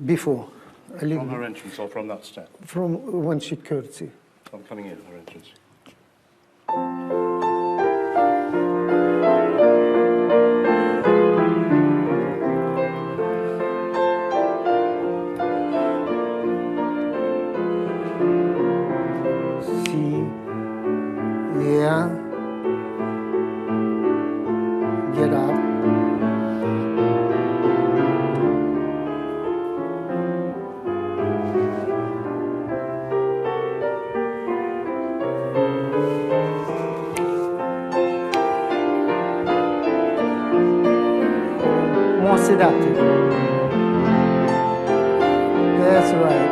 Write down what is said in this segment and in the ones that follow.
before. From her entrance or from that step? From when she curtsy. From coming in, her entrance. Yeah. Get up. More seductive. That's right.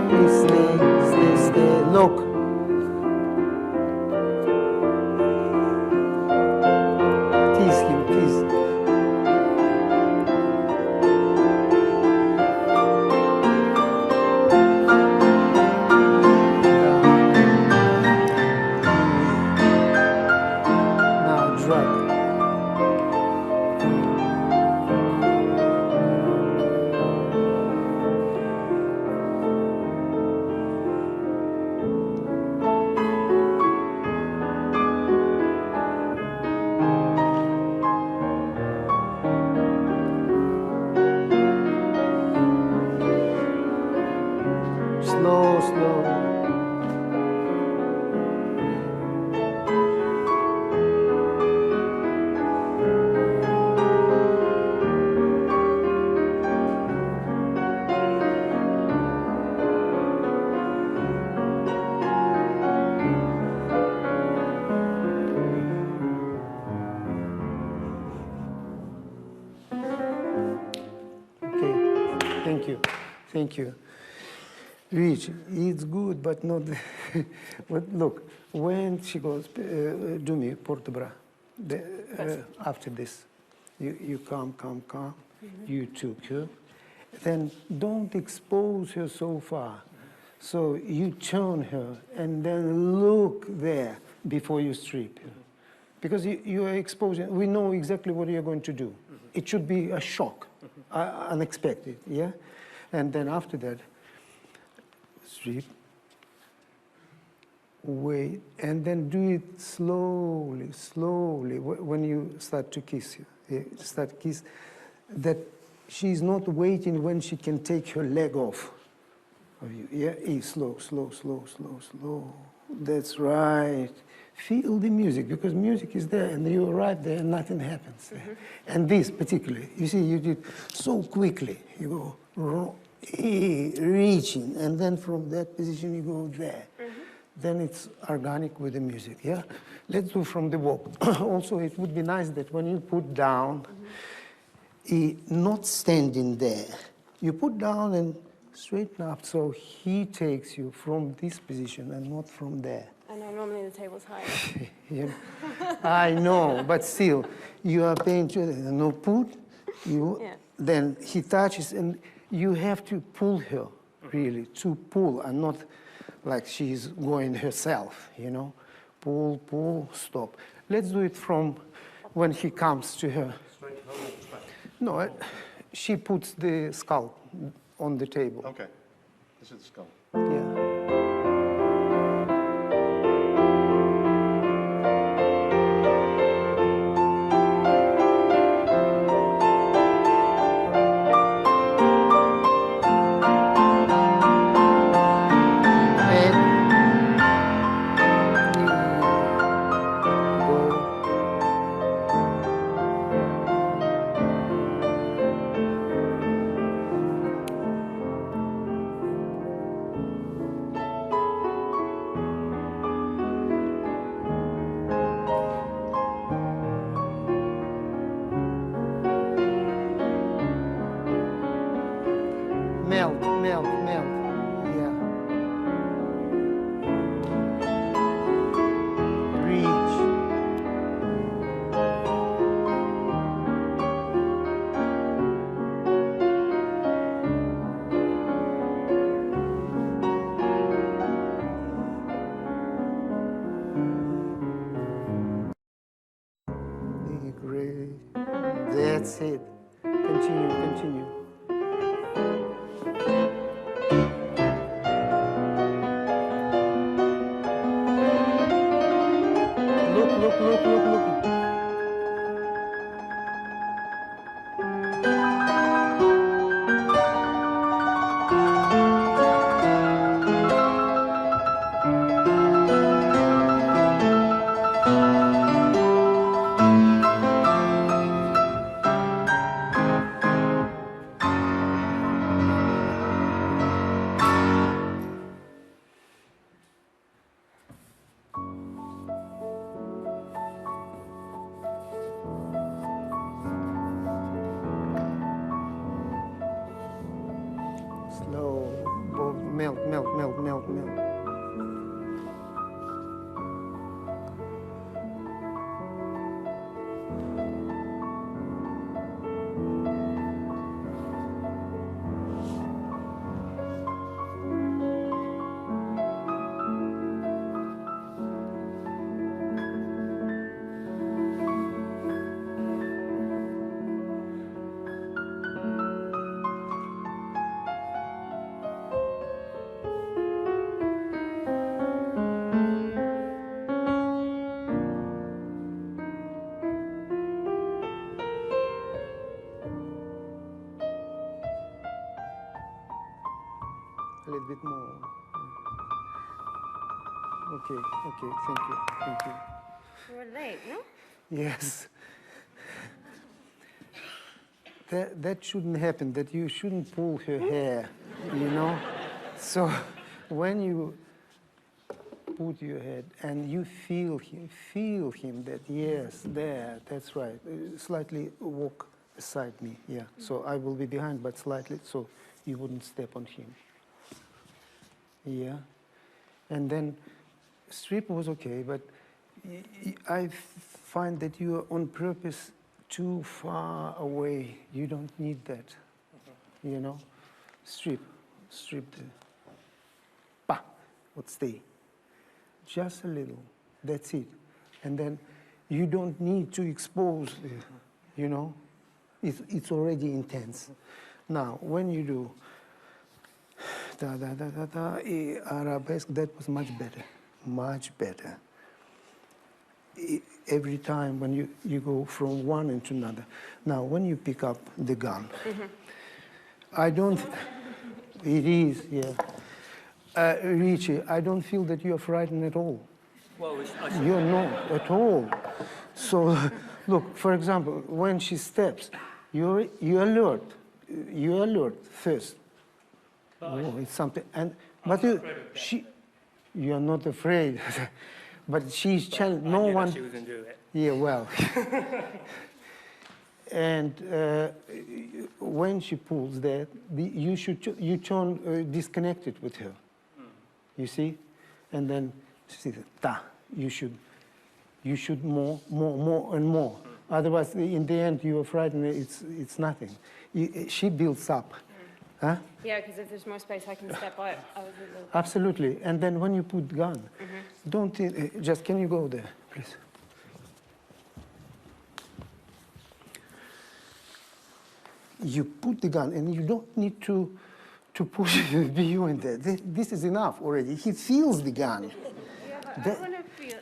Please stay. Look. Tease him, tease. Now drag. Slow. Okay, thank you. Rich, it's good, but not. But look, when she goes, do me porte bras. After this, you come. You took her. Then don't expose her so far. So you turn her and then look there before you strip her. Because you are exposing, we know exactly what you're going to do. It should be a shock, unexpected, yeah? And then after that, strip, wait, and then do it slowly. When you start to kiss that she's not waiting when she can take her leg off of you. Yeah, slow. That's right. Feel the music, because music is there, and you're right there, and nothing happens. And this particularly, you see, you did so quickly. You go reaching, and then from that position you go there. Then it's organic with the music, yeah? Let's do from the walk. Also, it would be nice that when you put down, not standing there, you put down and straighten up, so he takes you from this position and not from there. I know, normally the table's higher. Yeah. I know, but still, you are paying attention. No, then he touches, and you have to pull her, really, to pull, and not like she's going herself, you know? Pull, stop. Let's do it from when he comes to her. No, she puts the skull on the table. Okay, this is the skull. Yeah. Melt, yeah. Reach. Great. That's it. Continue. continue. Look. Slow, melt. A little bit more. Okay, thank you. We're late, no? Yes. That shouldn't happen, that you shouldn't pull her hair, you know? So when you put your head and you feel him that, yes, there, that's right. Slightly walk beside me, yeah. So I will be behind, but slightly, so you wouldn't step on him. Yeah. And then strip was okay, but I find that you are on purpose too far away. You don't need that, you know? Strip the, would stay. Just a little, that's it. And then you don't need to expose, you know? It's already intense. Now, when you do arabesque, that was much better. Every time when you go from one into another. Now, when you pick up the gun, I don't, it is, yeah. Richie, I don't feel that you're frightened at all. Well, You're not at all. So, look, for example, when she steps, you alert. You alert first. Oh, it's something. And but you're not afraid. But she's challenged. No one. She was gonna do it. Yeah, well. And when she pulls that, you turn disconnected with her. You see, and then see that you should more and more. Otherwise, in the end, you are frightened. It's nothing. She builds up. Huh? Yeah, because if there's more space, I can step out. Absolutely. And then when you put gun, don't just can you go there, please? You put the gun, and you don't need to push beyond that. This is enough already. He feels the gun. Yeah, but I want to feel.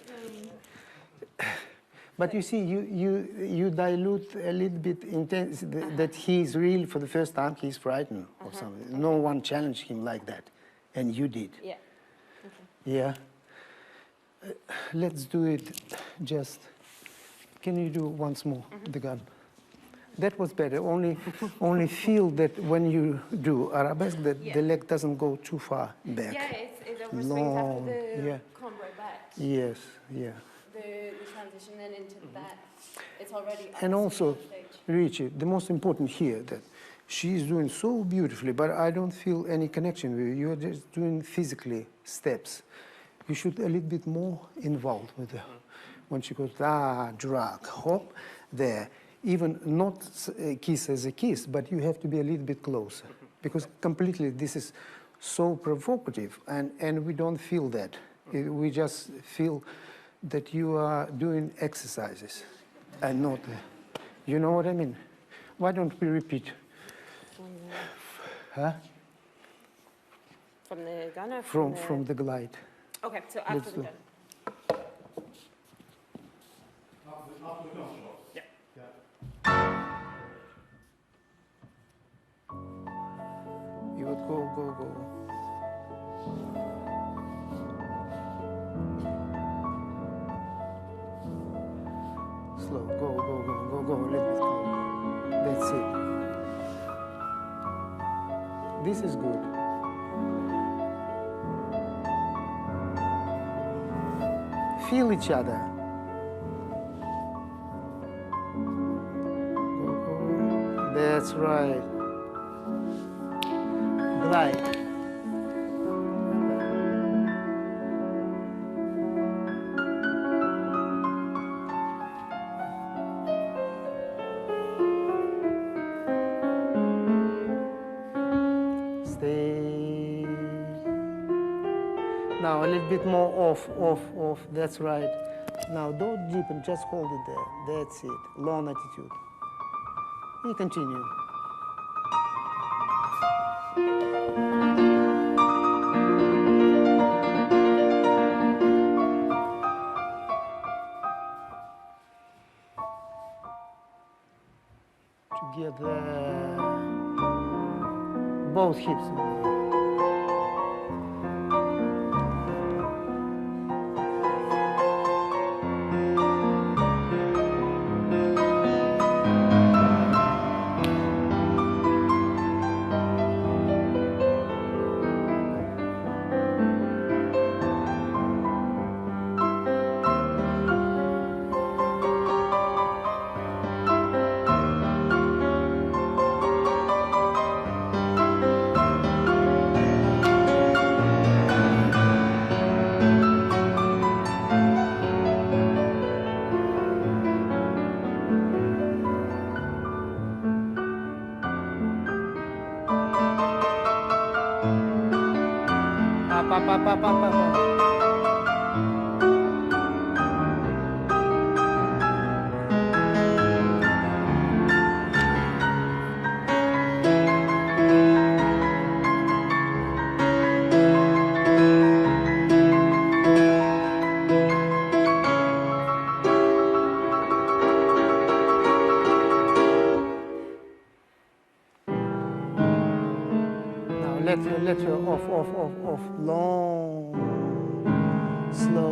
But you see, you dilute a little bit intense that he's real for the first time. He's frightened or something. No one challenged him like that, and you did. Yeah. Okay. Yeah. Let's do it. Just can you do once more the gun? That was better. Only feel that when you do arabesque, that the leg doesn't go too far back. Yeah, it almost swings after the combo back. Yes. Yeah. The transition then into that, it's already up And to also, the stage. Richie, the most important here that she's doing so beautifully, but I don't feel any connection with you. You're just doing physically steps. You should a little bit more involved with her. When she goes, drag, hop, there. Even not a kiss as a kiss, but you have to be a little bit closer. Because completely this is so provocative, and we don't feel that. We just feel that you are doing exercises and not, you know what I mean? Why don't we repeat Huh? From the gun or From the glide. Okay, so after Let's the do. gun. You would go. Slow, go, a little bit slow. That's it. This is good. Feel each other. Go. That's right. Glide. Stay. Now a little bit more off. That's right. Now don't deepen, just hold it there. That's it. Long attitude. You continue. Together. Both hips. Up. Let your off. Long. Slow.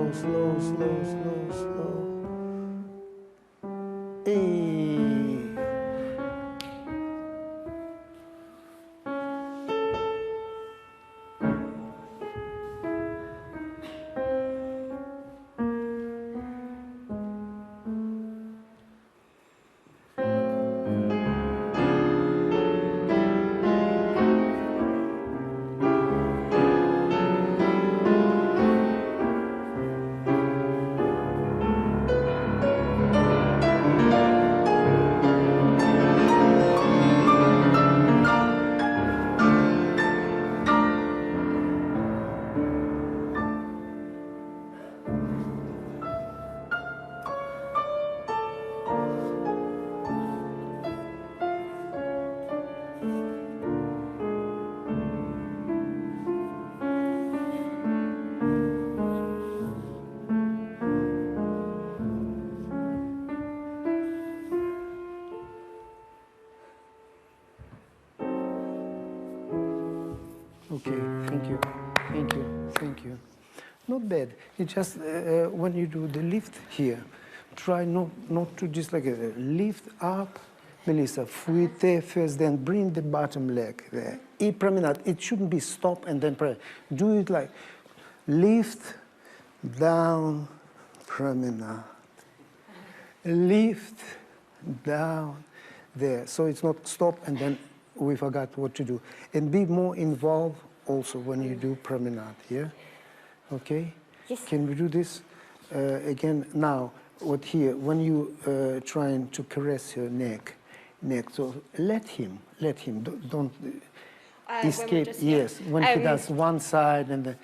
Okay, thank you. Not bad. It's just when you do the lift here, try not to just like lift up, Melissa, fuite first, then bring the bottom leg there. Promenade, it shouldn't be stop and then pray. Do it like lift, down, promenade. Lift, down, there. So it's not stop and then we forgot what to do. And be more involved also when you do promenade, yeah? Okay? Yes. Can we do this again now? What here, when you trying to caress your neck, so let him, don't escape. Yes, when he does one side and then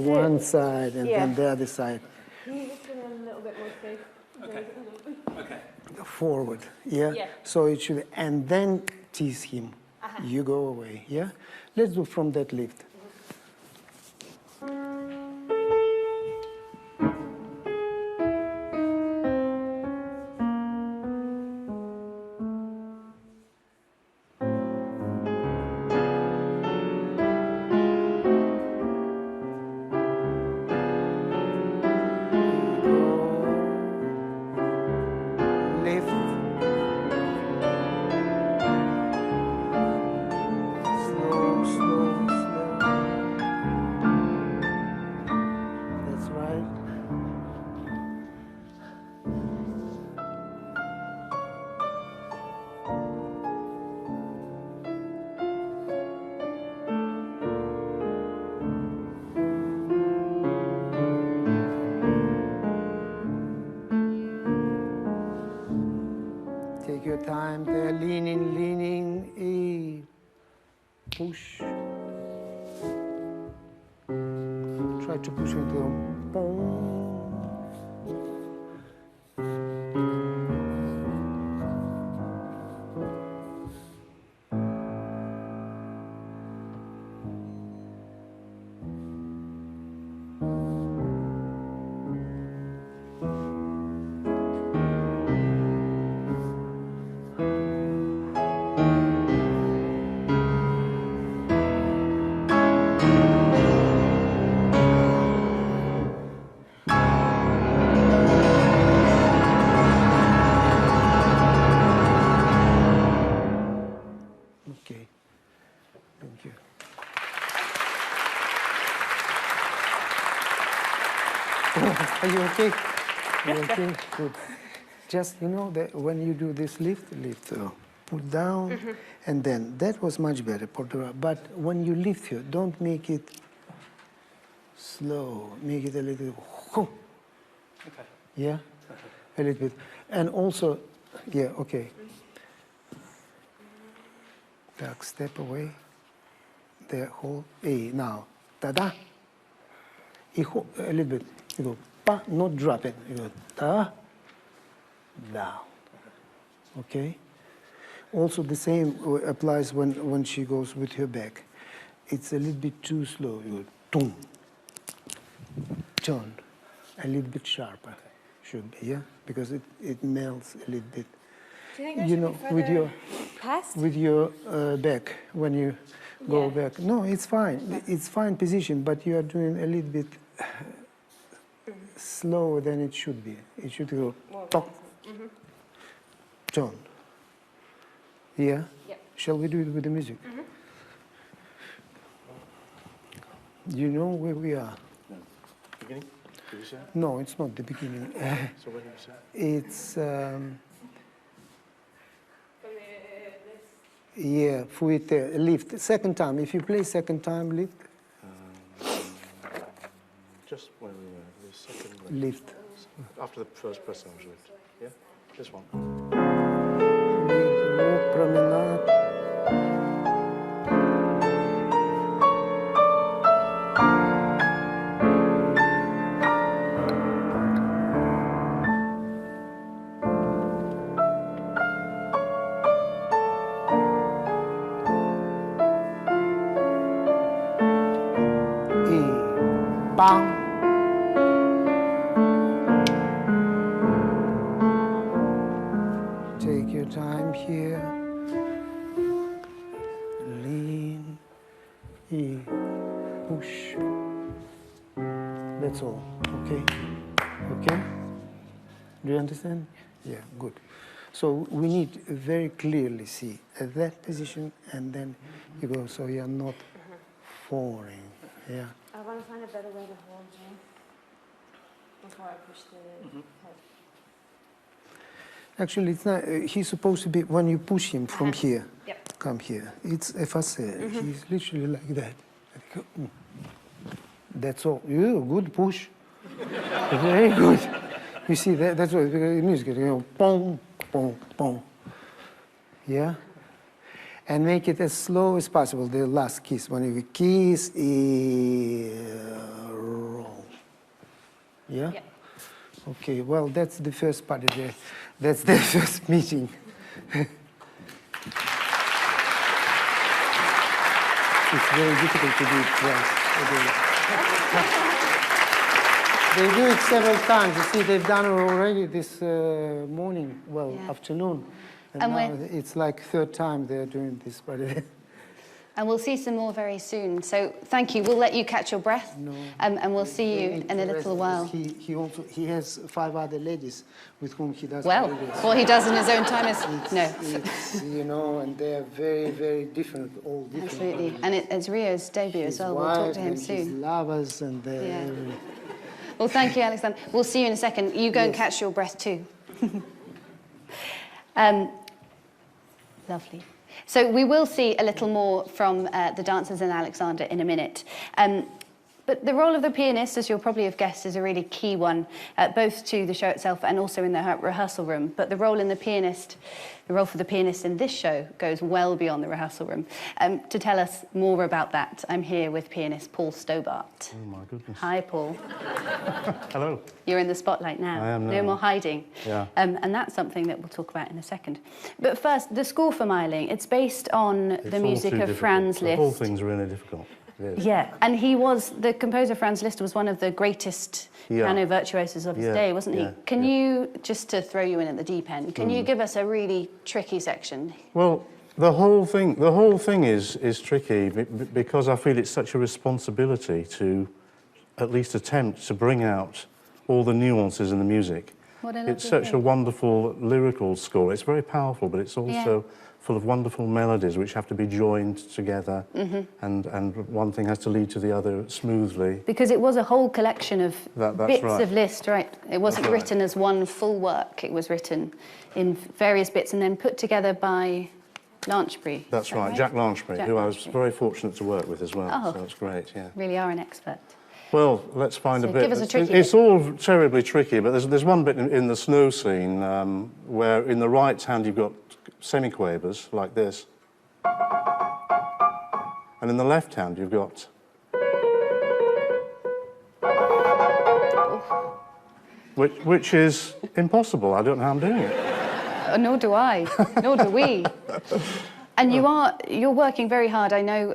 one side and then the other side. Can you just bring in a little bit more space? Okay. Forward, yeah? Yeah. So it should, and then tease him. you go away, yeah? Let's do from that lift. Lift. Slow, slow, slow. That's right. Take your time there, leaning, leaning, push. Try to push into the boom. Okay, thank you. Are you okay? You okay? Good. Just, you know, that when you do this lift, put down, and then that was much better, Portobello. But when you lift here, don't make it slow. Make it a little, Okay. yeah, a little bit. And also, yeah, okay. Back step away. There, hold. Hey, now, ta-da. A little bit. You go, pa, not drop it. You go, ta, down. Okay? Also, the same applies when she goes with her back. It's a little bit too slow. You go, tum. Turn. A little bit sharper. Should be, yeah? Because it melts a little bit. Do you think I You should know, be further past? with your back when you go back. No, it's fine. It's fine position, but you are doing a little bit slower than it should be. It should go top, turn. Yeah? Yep. Shall we do it with the music? You know where we are? Beginning? Did you say that? No, it's not the beginning. So where did you say that? It's, yeah, fuite, lift. Second time. If you play second time, lift. Just where we were, the second lift. Lift. After the first press I was lift. Yeah? This one. Walk, promenade. Bang. Take your time here. Lean. Push. That's all. Okay? Okay? Do you understand? Yeah, good. So we need to very clearly see that position, and then you go, so you're not falling. Yeah. I want to find a better way to hold you before I push the head. Actually, it's not. He's supposed to be when you push him from here. Yep. Come here. It's effacé. He's literally like that. That's all. You good push. Very good. You see that's what music. You know, pong, pong, pong. Yeah. And make it as slow as possible. The last kiss. When you kiss, roll. Yeah? Yeah. Okay, well, that's the first part of the, that's the first meeting. It's very difficult to do it twice a day. They do it several times. You see, they've done it already this morning, well, Yeah. afternoon. And And now it's like third time they're doing this, but And we'll see some more very soon. So thank you. We'll let you catch your breath. No. And we'll see you in a little while. He has 5 other ladies with whom he does Well, this. what he does in his own time is... No. It's, you know, and they're very, very different, all different. Absolutely. And it's Rio's debut as well. We'll talk to him His soon. lovers and Yeah. Well, thank you, Alexander. We'll see you in a second. You go and catch your breath too. Lovely. So we will see a little more from the dancers and Alexander in a minute. But the role of the pianist, as you'll probably have guessed, is a really key one, both to the show itself and also in the rehearsal room. But the role for the pianist in this show goes well beyond the rehearsal room. To tell us more about that, I'm here with pianist Paul Stobart. Oh, my goodness. Hi, Paul. Hello. You're in the spotlight now. I am now. No more hiding. Yeah. And that's something that we'll talk about in a second. But first, the score for Mayerling, it's based on It's the all music too of difficult. Franz The whole Liszt. thing's really difficult. It is. Yeah, and the composer Franz Liszt was one of the greatest piano virtuosos of his day, wasn't he? Can you, just to throw you in at the deep end, can you give us a really tricky section? Well, the whole thing is tricky because I feel it's such a responsibility to at least attempt to bring out all the nuances in the music. What a It's lovely such a thing. wonderful lyrical score. It's very powerful, but it's also full of wonderful melodies which have to be joined together, and one thing has to lead to the other smoothly. Because it was a whole collection of That's bits right. of Liszt, right? It wasn't That's right. written as one full work. It was written in various bits and then put together by Lanchbury. That's Is that right, Jack Lanchbury, Jack who I was Lanchbury. very fortunate to work with as well, Oh. so it's great, yeah. Really are an expert. Well, let's find So a bit. give us a tricky It's bit. all terribly tricky, but there's one bit in the snow scene where in the right hand you've got semiquavers like this, and in the left hand you've got. Which is impossible. I don't know how I'm doing it. Nor do I. Nor do we. And you're working very hard. I know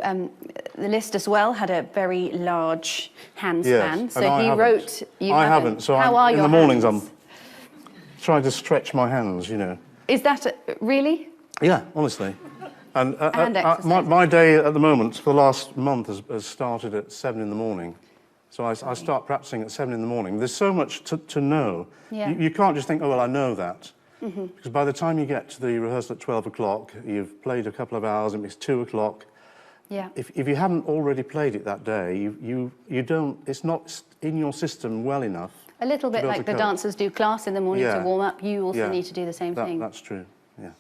the Liszt as well had a very large hand span. Yes, So and I he haven't. wrote. You I haven't. So How are in your the mornings hands? I'm trying to stretch my hands, you know. Is that really? Yeah, honestly. And Hand exercise. my day at the moment, for the last month, has started at 7 in the morning. So I start practicing at 7 in the morning. There's so much to know. Yeah. You can't just think, oh, well, I know that. Because by the time you get to the rehearsal at 12 o'clock, you've played a couple of hours, and it's 2 o'clock. Yeah. If you haven't already played it that day, you don't, it's not in your system well enough. A little bit to be able like to the cope. dancers do class in the morning to Yeah. warm up. You also Yeah. need to do the same thing. That's true, yeah.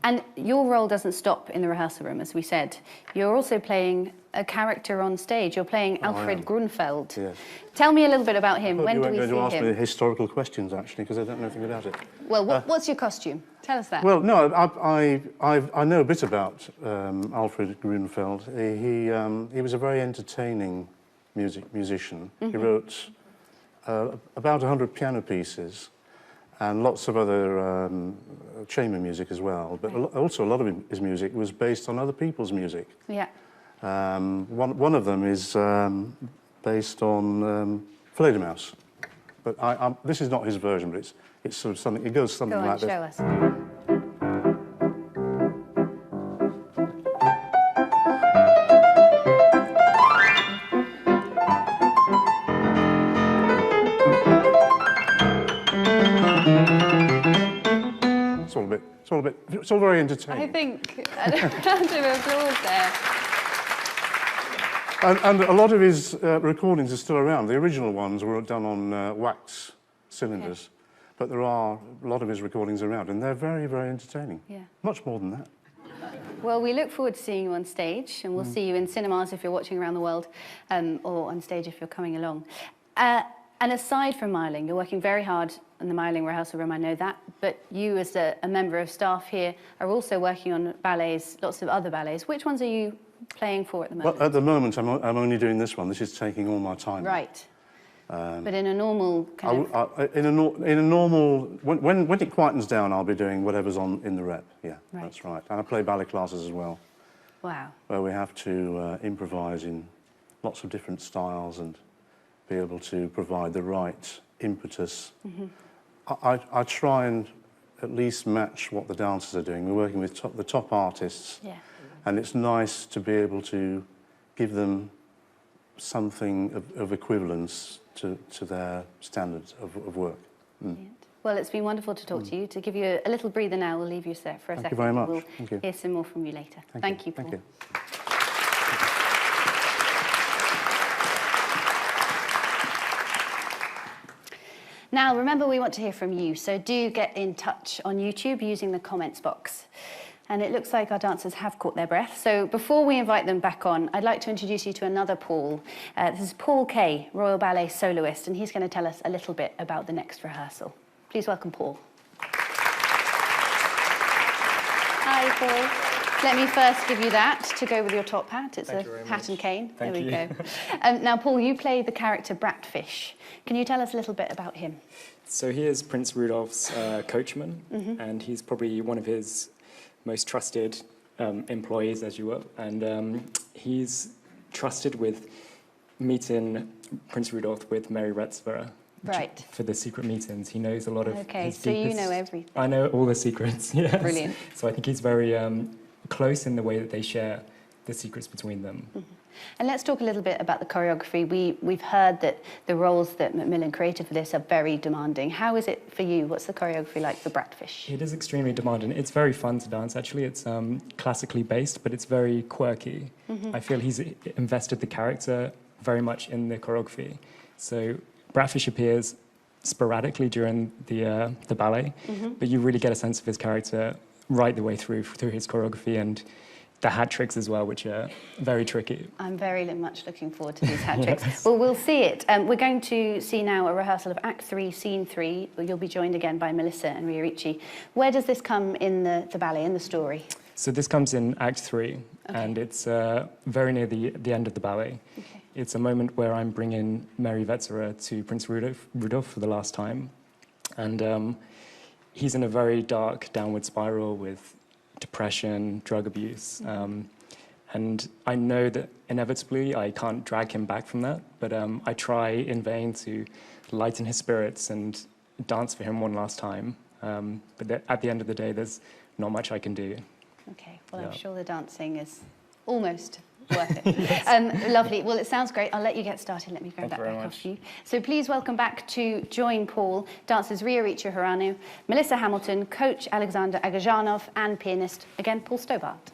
And your role doesn't stop in the rehearsal room, as we said. You're also playing a character on stage. You're playing Alfred am. Grunfeld. Yes. Tell me a little bit about him. Hope When you do weren't we going to ask see me him? historical questions, actually, because I don't know anything about it. Well, what's your costume? Tell us that. Well, no, I know a bit about Alfred Grunfeld. He was a very entertaining musician. He wrote about 100 piano pieces and lots of other chamber music as well. But also a lot of his music was based on other people's music. Yeah. One of them is based on Fledermaus. But this is not his version, but it's sort of something. It goes something Go on, like this. show us. It's all very entertaining. I think a round of applause there. And a lot of his recordings are still around. The original ones were done on wax cylinders, but there are a lot of his recordings around, and they're very, very entertaining. Yeah. Much more than that. Well, we look forward to seeing you on stage, and we'll see you in cinemas if you're watching around the world, or on stage if you're coming along. And aside from Mayerling, you're working very hard in the Mayerling rehearsal room, I know that, but you as a member of staff here are also working on ballets, lots of other ballets. Which ones are you playing for at the moment? Well, at the moment, I'm only doing this one. This is taking all my time. Right. But in a normal kind of... In a normal, when it quietens down, I'll be doing whatever's in the rep. Yeah, Right. that's right. And I play ballet classes as well. Wow. where we have to improvise in lots of different styles and be able to provide the right impetus. I try and at least match what the dancers are doing. We're working with the top artists, Yeah. and it's nice to be able to give them something of equivalence to their standards of work. Brilliant. Well, it's been wonderful to talk to you. To give you a little breather now, we'll leave you there for a Thank second. you very much. We'll Thank you. hear some more from you later. Thank you, Paul. Thank you. Now, remember, we want to hear from you, so do get in touch on YouTube using the comments box. And it looks like our dancers have caught their breath. So before we invite them back on, I'd like to introduce you to another Paul. This is Paul Kay, Royal Ballet soloist, and he's going to tell us a little bit about the next rehearsal. Please welcome Paul. Hi, Paul. Let me first give you that to go with your top hat. It's a hat and cane. There we go. Now, Paul, you play the character Bratfish. Can you tell us a little bit about him? So he is Prince Rudolf's coachman, and he's probably one of his most trusted employees, as you will. And he's trusted with meeting Prince Rudolf with Mary Vetsera. Right. For the secret meetings. He knows a lot of his so you deepest- know everything. I know all the secrets, yes. Brilliant. So I think he's very close in the way that they share the secrets between them. And let's talk a little bit about the choreography. We've heard that the roles that Macmillan created for this are very demanding. How is it for you? What's the choreography like for Bratfish? It is extremely demanding. It's very fun to dance, actually. It's classically based, but it's very quirky. I feel he's invested the character very much in the choreography. So Bratfish appears sporadically during the ballet, but you really get a sense of his character right the way through his choreography, and the hat tricks as well, which are very tricky. I'm very much looking forward to these hat tricks. Well, we'll see it. We're going to see now a rehearsal of Act 3, Scene 3. You'll be joined again by Melissa and RYOICHI. Where does this come in the ballet, in the story? So this comes in Act 3, and it's very near the end of the ballet. Okay. It's a moment where I'm bringing Mary Vetsera to Prince Rudolf for the last time. And he's in a very dark downward spiral with depression, drug abuse. And I know that inevitably I can't drag him back from that, but I try in vain to lighten his spirits and dance for him one last time. But at the end of the day, there's not much I can do. Okay, well, Yeah. I'm sure the dancing is almost worth it. Lovely. Well, it sounds great. I'll let you get started. Let me go Thank you back very off much. you. So please welcome back to join Paul, dancers RYOICHI Hirano, Melissa Hamilton, coach Alexander Agadzhanov, and pianist, again, Paul Stobart.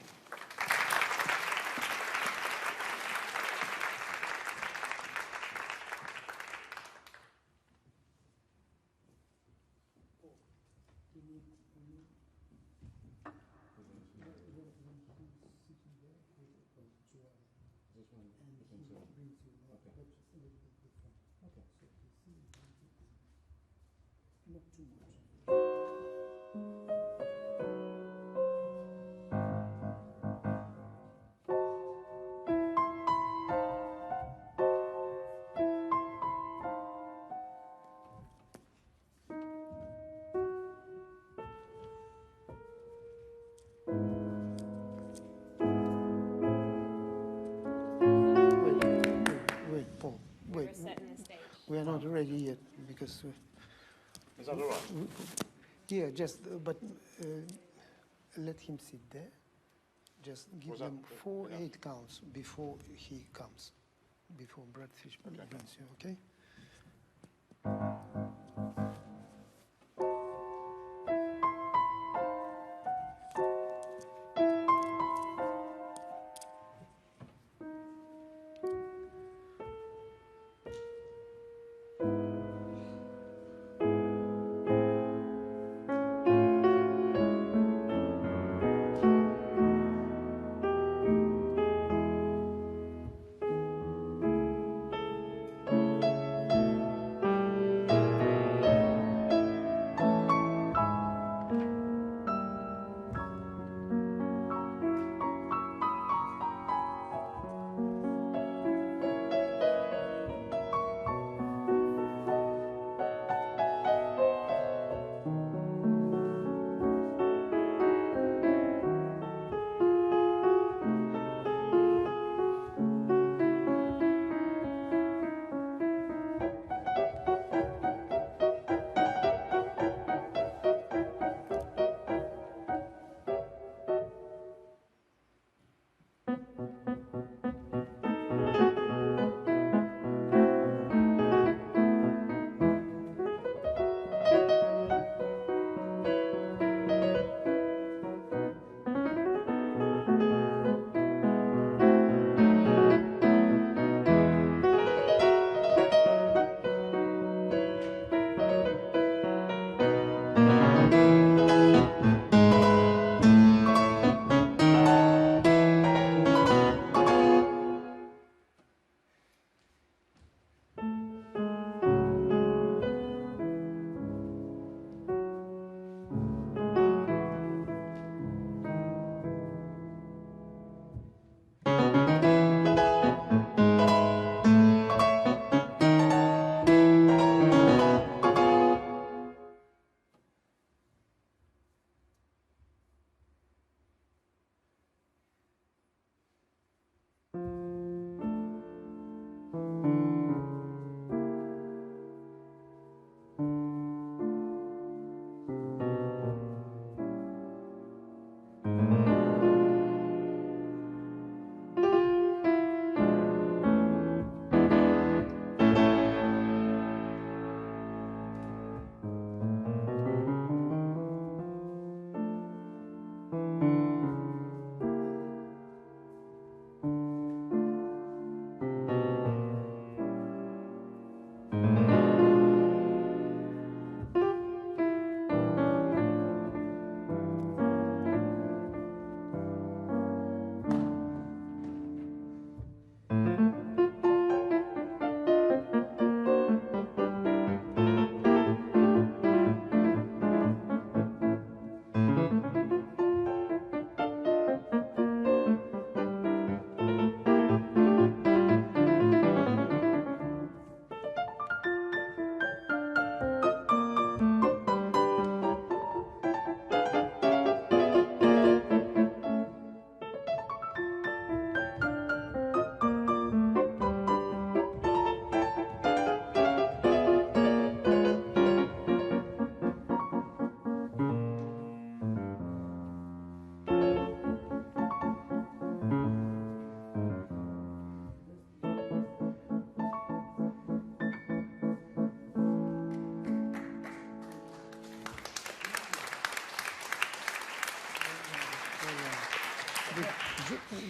Wait, Paul, wait. We're setting the stage. We are not ready yet because, Is that all right? yeah, just, but let him sit there. Just give Was that them good? 4 Yeah. 8 counts before he comes, before Bratfish brings you, okay?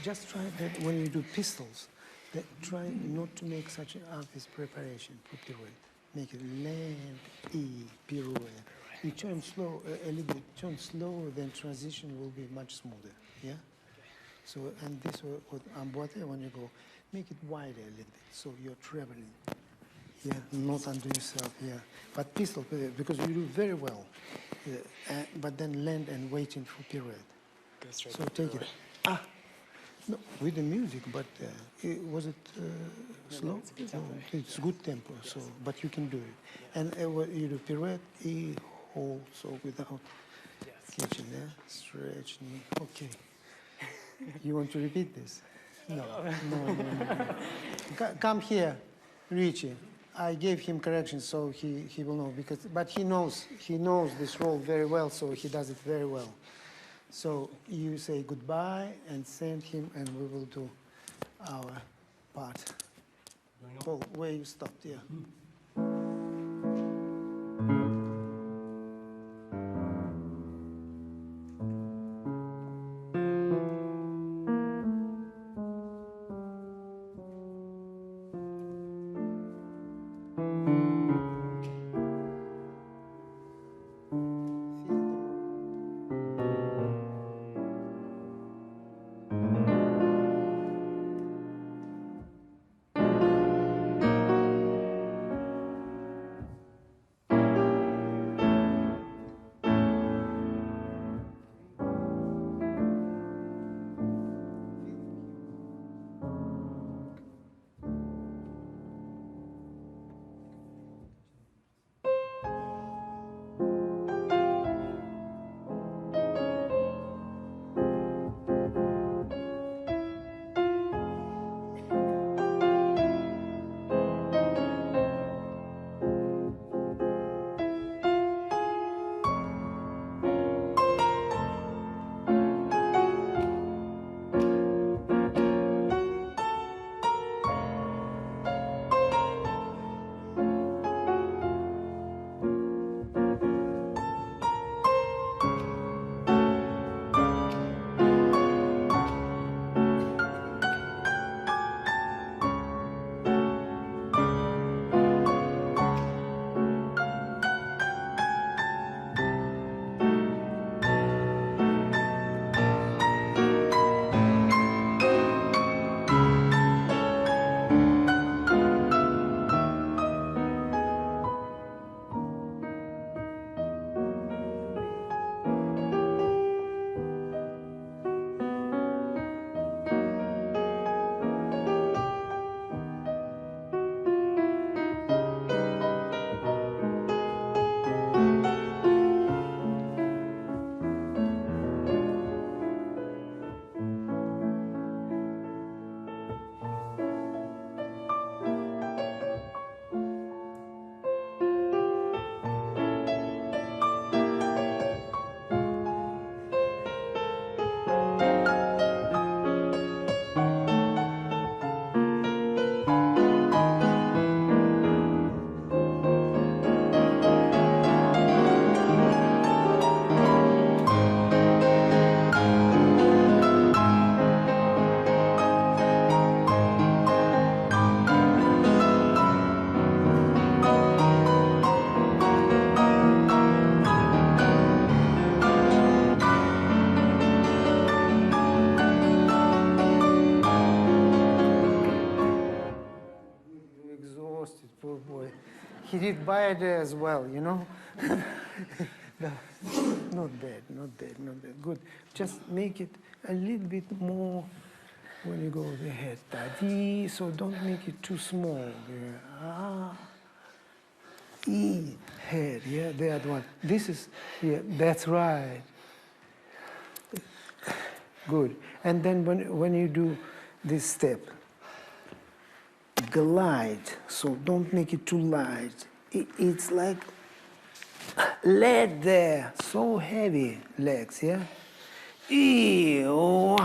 just try that when you do pistols, that try not to make such an obvious preparation for pirouette. Make it land, E, pirouette. You turn slow, a little bit, turn slow, then transition will be much smoother, yeah? So, and this with emboîté, when you go, make it wider a little bit, so you're traveling. Yeah, not under yourself, yeah. But pistol, because you do very well. But then land and waiting for pirouette. Go straight So to take pirouette. it. Ah, no, with the music, but was it slow? it's a good tempo. It's good tempo, so, but you can do it. And what you do pirouette, E, hold, so without catching, yeah? Stretch, knee, okay. You want to repeat this? No. Come here, Richie. I gave him corrections, so he will know, because, but he knows this role very well, so he does it very well. So you say goodbye and send him, and we will do our part. Paul, where you stopped, yeah. Poor boy. He did Bayer as well, you know? No, not bad, not bad, not bad. Good. Just make it a little bit more when you go with the head. Da-dee, so don't make it too small. There. Ah. E, head, yeah, that one. This is, yeah, that's right. Good. And then when you do this step, glide, so don't make it too light. It's like lead there, so heavy legs, yeah? Ew.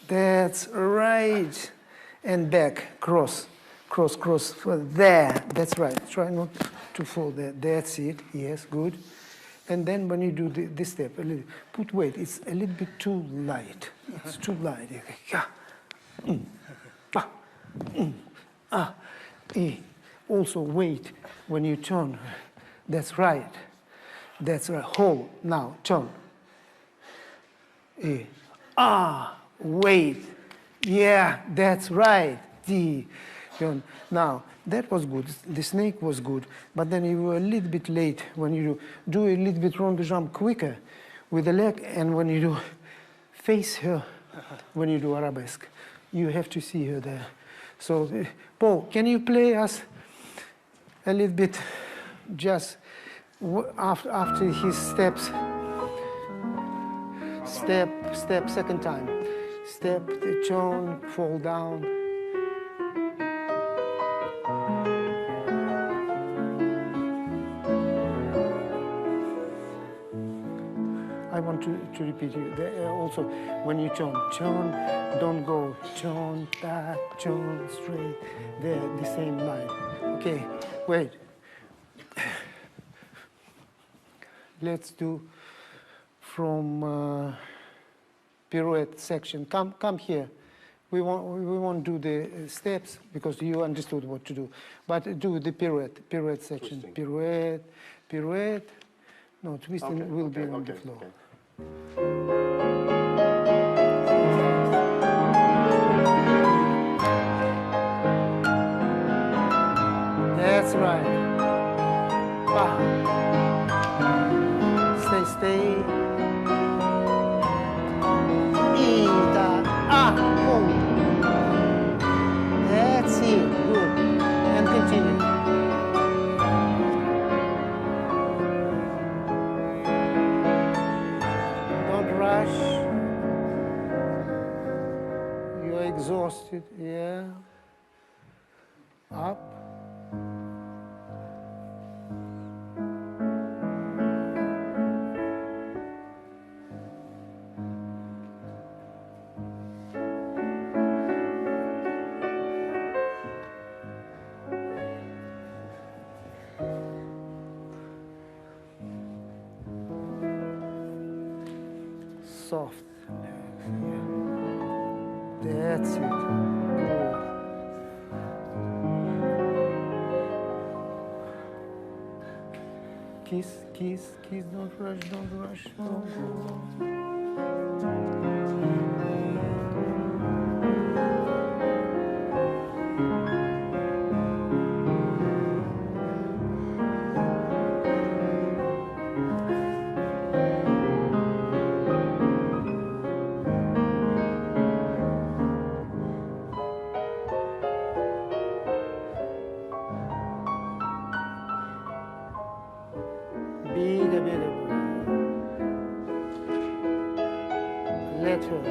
That's right. And back, cross, cross, cross, there, that's right. Try not to fall there, that's it, yes, good. And then when you do this step, put weight. It's a little bit too light. It's too light. Yeah. Also wait when you turn. That's right. That's right. Hold. Now turn. Wait. Yeah, that's right. Now that was good. The snake was good, but then you were a little bit late when you do a little bit round the jump quicker with the leg, and when you do face her, when you do arabesque, you have to see her there. So, Paul, can you play us a little bit just after his steps? Step, second time. Step, turn, fall down. I want to repeat you. Also, when you turn, don't go, turn, back, turn, straight. They're the same line. Okay, wait. Let's do from pirouette section. Come here. We won't do the steps because you understood what to do. But do the pirouette section. Twisting. Pirouette. No, twisting will be on the floor. Okay. That's right. Stay. Hold. That's it. Good. And continue. Don't rush. You're exhausted. Yeah. Up. Soft. That's it. Kiss, don't rush, don't go. Bigger. Let her.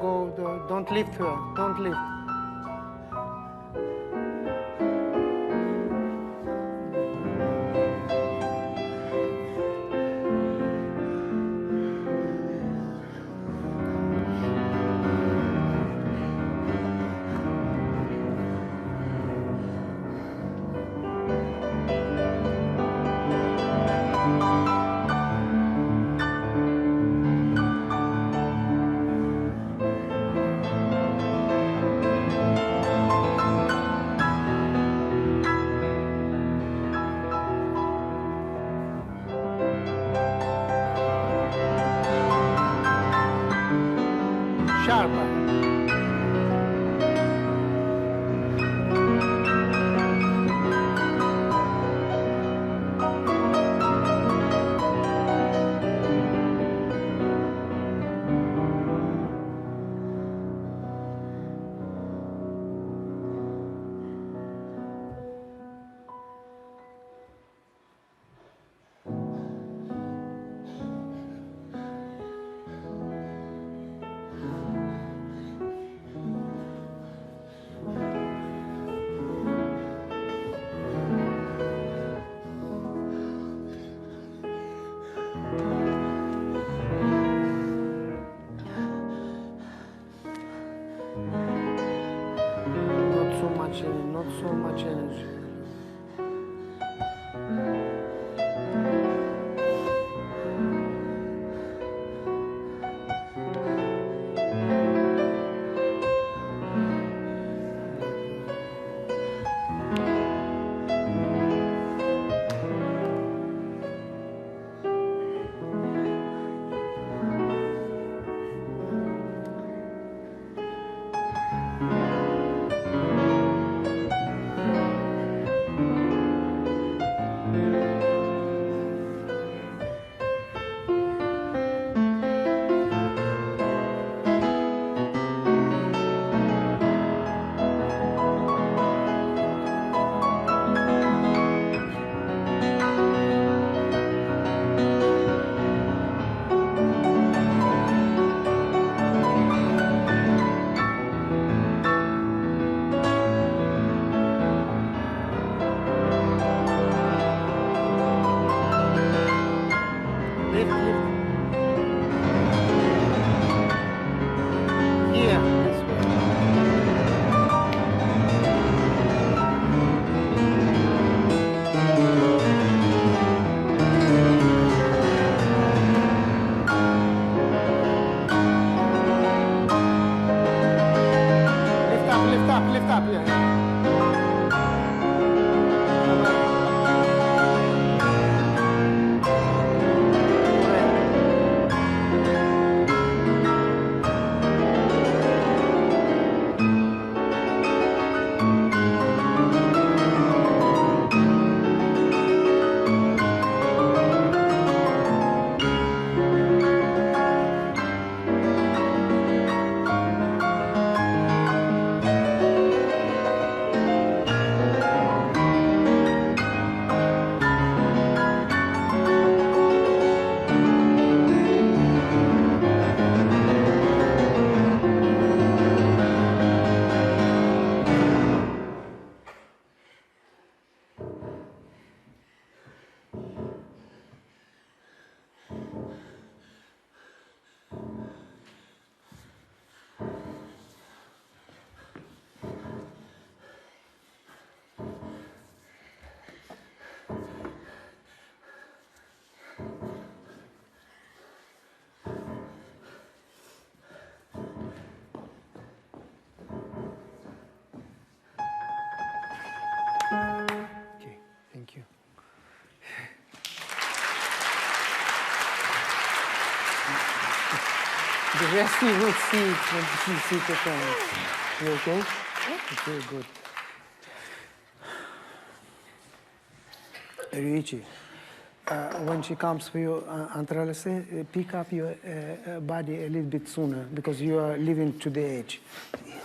Go. Don't lift her. Don't lift. Sharper. so much energy. Lift up, yeah. Okay, thank you. The rest you will see it when you see the performance. You okay? Okay, good. Ryuichi, when she comes for your entrelace, pick up your body a little bit sooner because you are living to the edge.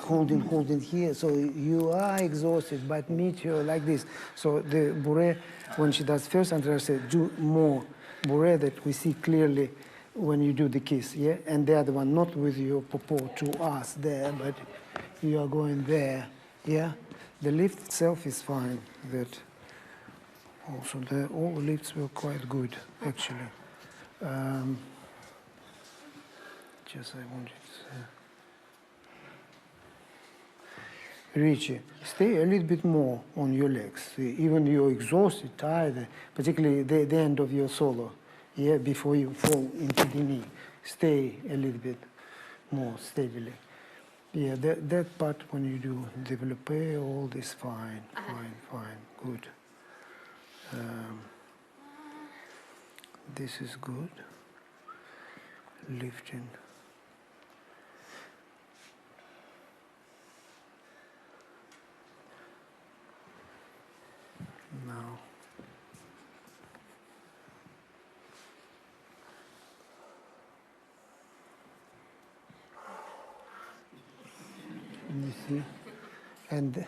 Holding here, so you are exhausted, but meet her like this. So the bourrée, when she does first entrelace, do more bourrée that we see clearly when you do the kiss, yeah? And the other one, not with your popo to us there, but you are going there, yeah? The lift itself is fine. That also, all the lifts were quite good, actually. Just I wanted to Ryuichi, stay a little bit more on your legs. Even you're exhausted, tired, particularly the end of your solo, yeah, before you fall into the knee. Stay a little bit more steadily. Yeah, that part when you do développé, all this fine, fine, good. This is good. Lifting. Now. You see? And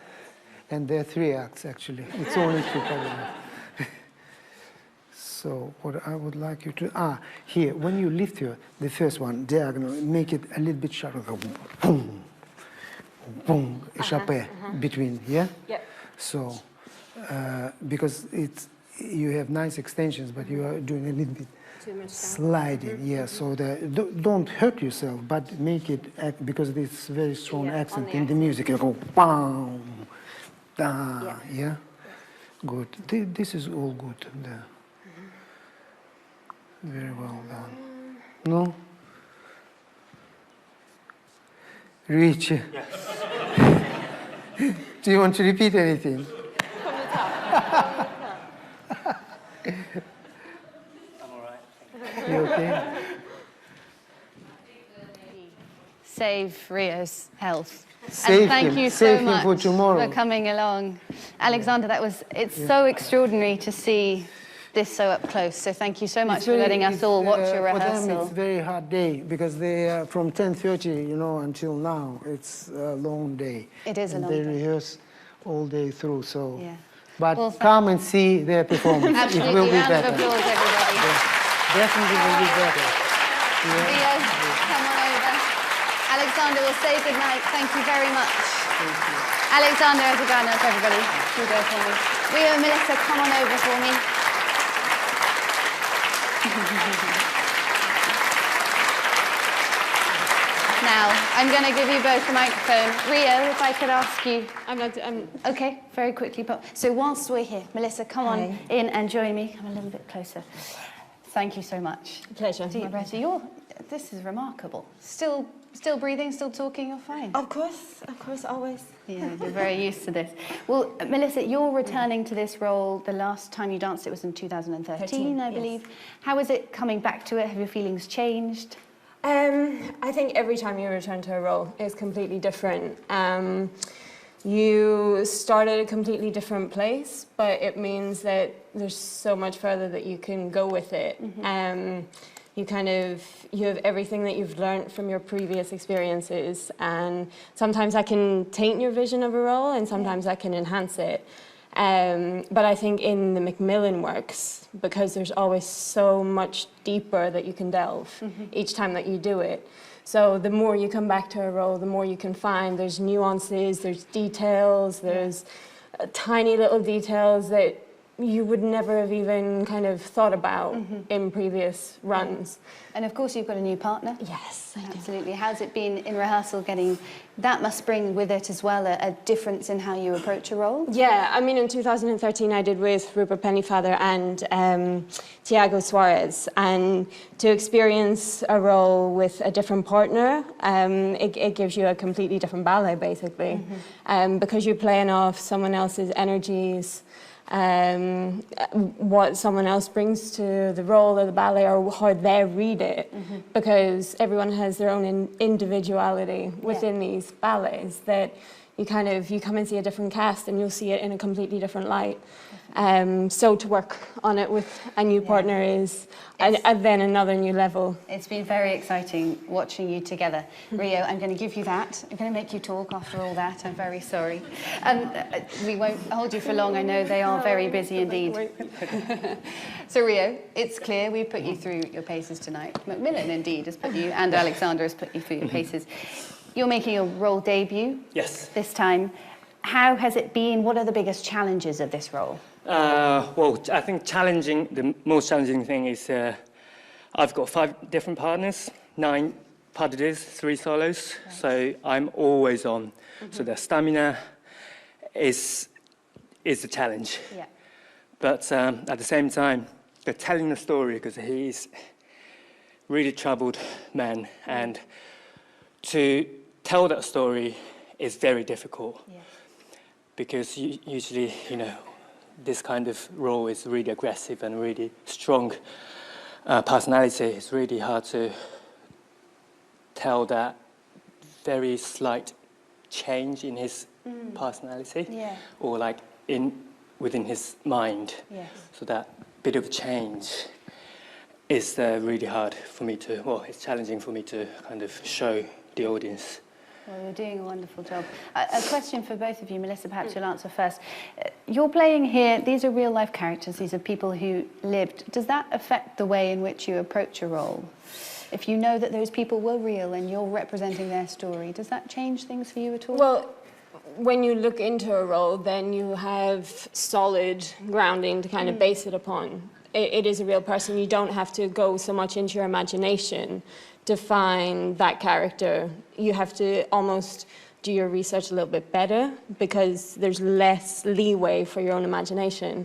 there are 3 acts actually. It's only 2 paragraphs. So what I would like you to, here, when you lift the first one, diagonal, make it a little bit sharper. Boom, boom, échappé between, yeah? Yep. So, because you have nice extensions, but you are doing a little bit sliding, yeah, so don't hurt yourself, but make it, because it's very strong accent in the music. You go, bam, Ah, yeah. Good. This is all good there. Very well done. No? Rich. Yes. Do you want to repeat anything? From the top. I'm all right. You okay? Save Rio's health. Save and thank him. you Save so him much for tomorrow. coming along. Alexander, it's so extraordinary to see this so up close. So thank you so much for letting us all watch your rehearsal. For them, it's a very hard day because they are from 10:30, until now. It's a long day. It is a long day. day. They rehearse all day through, so. Yeah. But Well, come and see their performance. Absolutely. It will be Round of better. applause, everybody. Definitely will be better. Rio, come on over. Alexander will say goodnight. Thank you very much. Alexander Agadzhanov, everybody. You go for me. Rio and Melissa, come on over for me. Now, I'm going to give you both the microphone. Rio, if I could ask you. Okay, very quickly. So whilst we're here, Melissa, come on in and join me. Come a little bit closer. Thank you so much. Pleasure. Deep breath. This is remarkable. Still breathing, still talking, you're fine. Of course, always. Yeah, you're very used to this. Well, Melissa, you're returning to this role. The last time you danced, it was in 2013, I believe. Yes. How is it coming back to it? Have your feelings changed? I think every time you return to a role is completely different. You start at a completely different place, but it means that there's so much further that you can go with it. You have everything that you've learned from your previous experiences, and sometimes that can taint your vision of a role, and sometimes that can enhance it. But I think in the Macmillan works, because there's always so much deeper that you can delve each time that you do it. So the more you come back to a role, the more you can find. There's nuances, there's details, there's tiny little details that you would never have even kind of thought about in previous runs. And of course you've got a new partner. Yes, I do. Absolutely. How's it been in rehearsal getting, that must bring with it as well a difference in how you approach a role? Yeah, I mean in 2013 I did with Rupert Pennyfather and Tiago Suarez, and to experience a role with a different partner, it gives you a completely different ballet basically, because you're playing off someone else's energies, what someone else brings to the role of the ballet or how they read it, because everyone has their own individuality within these ballets that you come and see a different cast and you'll see it in a completely different light. So to work on it with a new partner is then another new level. It's been very exciting watching you together. Rio, I'm going to give you that. I'm going to make you talk after all that. I'm very sorry. We won't hold you for long. I know they are very busy indeed. So Rio, it's clear we put you through your paces tonight. Macmillan indeed has put you, and Alexander has put you through your paces. You're making your role debut this time. How has it been? What are the biggest challenges of this role? Well, I think the most challenging thing is I've got 5 different partners, 9 parties, 3 solos, so I'm always on. So the stamina is a challenge. Yeah. But at the same time, they're telling the story because he's really troubled man, and to tell that story is very difficult. Yes. Because usually, this kind of role is really aggressive and really strong personality. It's really hard to tell that very slight change in his personality, or like within his mind. Yes. So that bit of change is really hard for me to, it's challenging for me to kind of show the audience. Well, you're doing a wonderful job. A question for both of you. Melissa, perhaps you'll answer first. You're playing here, these are real-life characters, these are people who lived. Does that affect the way in which you approach a role? If you know that those people were real and you're representing their story, does that change things for you at all? Well, when you look into a role, then you have solid grounding to kind of base it upon. It is a real person. You don't have to go so much into your imagination to find that character. You have to almost do your research a little bit better because there's less leeway for your own imagination.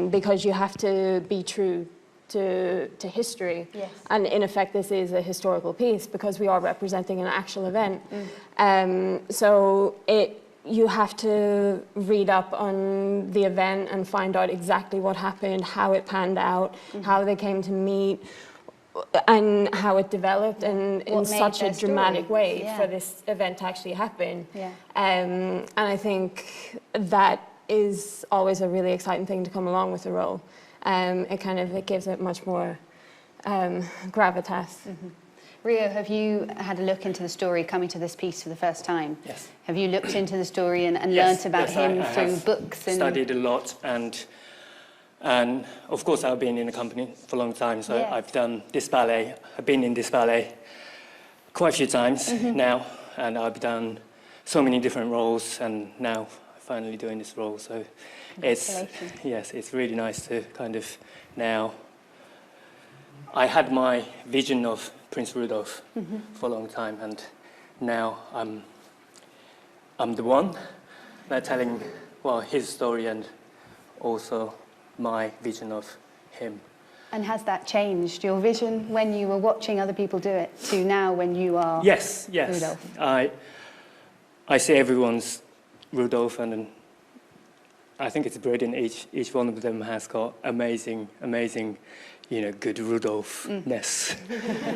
Because you have to be true to history. Yes. And in effect, this is a historical piece because we are representing an actual event. So you have to read up on the event and find out exactly what happened, how it panned out, how they came to meet, and how it developed, and in such a dramatic way for this event to actually happen. And I think that is always a really exciting thing to come along with the role. It gives it much more gravitas. Rio, have you had a look into the story coming to this piece for the first time? Yes. Have you looked into the story and Yes, learnt about him I through have books? And studied a lot, and of course I've been in the company for a long time, so I've done this ballet. I've been in this ballet quite a few times now, and I've done so many different roles, and now I'm finally doing this role. So it's really nice to kind of now. I had my vision of Prince Rudolf for a long time, and now I'm the one that telling his story and also my vision of him. And has that changed your vision when you were watching other people do it to now when you are Yes. Rudolf? I see everyone's Rudolf, and I think it's brilliant. Each one of them has got amazing, good Rudolph-ness.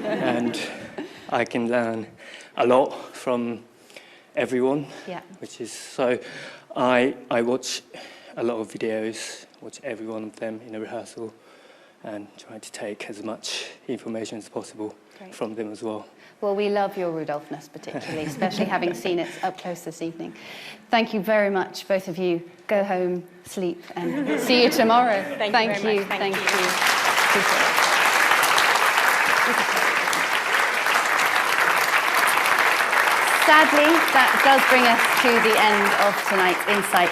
And I can learn a lot from everyone, which is so. I watch a lot of videos, watch every one of them in a rehearsal, and try to take as much information as possible from them as well. Well, we love your Rudolphness particularly, especially having seen it up close this evening. Thank you very much, both of you. Go home, sleep, and see you tomorrow. Thank you very much. Thank you. Sadly, that does bring us to the end of tonight's Insight.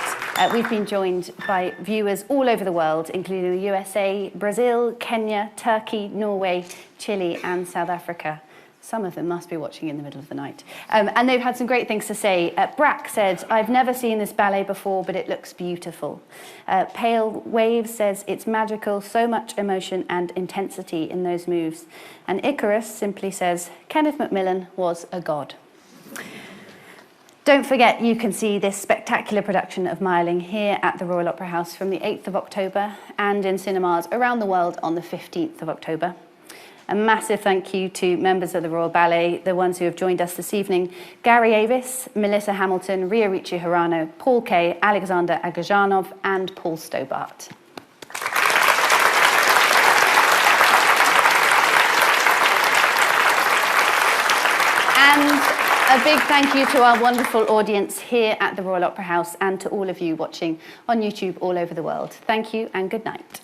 We've been joined by viewers all over the world, including the USA, Brazil, Kenya, Turkey, Norway, Chile, and South Africa. Some of them must be watching in the middle of the night. And they've had some great things to say. Brack said, "I've never seen this ballet before, but it looks beautiful." Pale Waves says, "It's magical, so much emotion and intensity in those moves." And Icarus simply says, "Kenneth Macmillan was a god." Don't forget, you can see this spectacular production of Mayerling here at the Royal Opera House from the 8th of October and in cinemas around the world on the 15th of October. A massive thank you to members of the Royal Ballet, the ones who have joined us this evening: Gary Avis, Melissa Hamilton, RYOICHI Hirano, Paul Kay, Alexander Agadzhanov, and Paul Stobart. And a big thank you to our wonderful audience here at the Royal Opera House and to all of you watching on YouTube all over the world. Thank you and good night.